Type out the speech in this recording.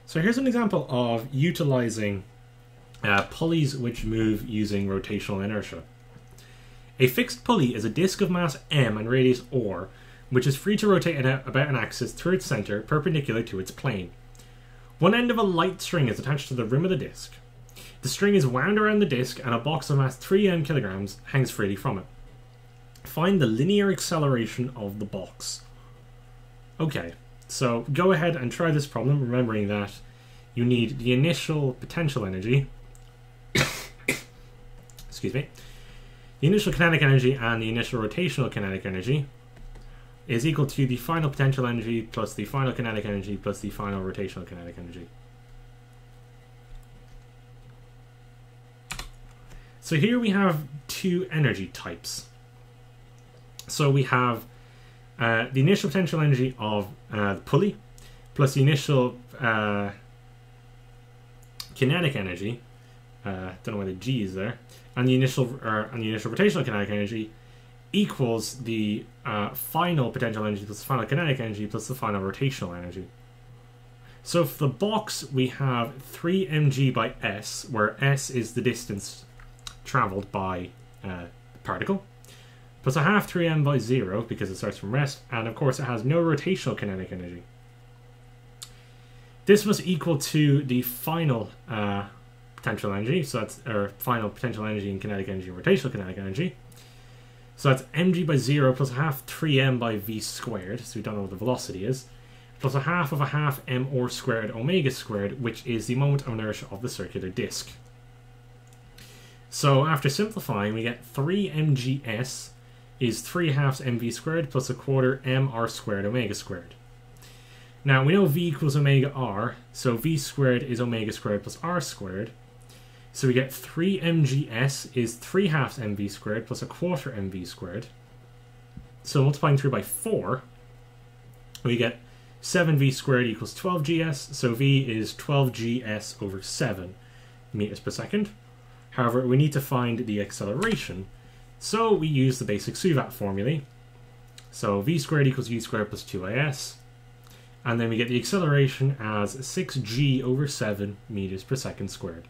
So here's an example of utilizing pulleys which move using rotational inertia. A fixed pulley is a disk of mass m and radius r, which is free to rotate about an axis through its center perpendicular to its plane. One end of a light string is attached to the rim of the disk. The string is wound around the disk and a box of mass 3m kilograms hangs freely from it. Find the linear acceleration of the box. Okay, so go ahead and try this problem, remembering that you need the initial potential energy, excuse me, the initial kinetic energy and the initial rotational kinetic energy is equal to the final potential energy plus the final kinetic energy plus the final rotational kinetic energy. So here we have two energy types. So we have the initial potential energy of the pulley plus the initial kinetic energy, don't know why the G is there, and the initial rotational kinetic energy equals the final potential energy plus the final kinetic energy plus the final rotational energy. So for the box we have 3 mg by s, where s is the distance travelled by the particle, plus a half 3m by 0 because it starts from rest, and of course it has no rotational kinetic energy. This must equal to the final potential energy, so that's our final potential energy and kinetic energy and rotational kinetic energy. So that's mg by 0 plus a half 3m by v squared, so we don't know what the velocity is, plus a half of a half m or squared omega squared, which is the moment of inertia of the circular disk. So after simplifying, we get 3 mgs is 3 halves mv squared plus a quarter m r squared omega squared. Now we know v equals omega r, so v squared is omega squared plus r squared. So we get 3 mgs is 3 halves mv squared plus a quarter mv squared. So multiplying through by 4, we get 7v squared equals 12gs, so v is 12gs over 7 meters per second. However, we need to find the acceleration, so we use the basic SUVAT formulae. So v squared equals v squared plus 2as, and then we get the acceleration as 6g over 7 meters per second squared.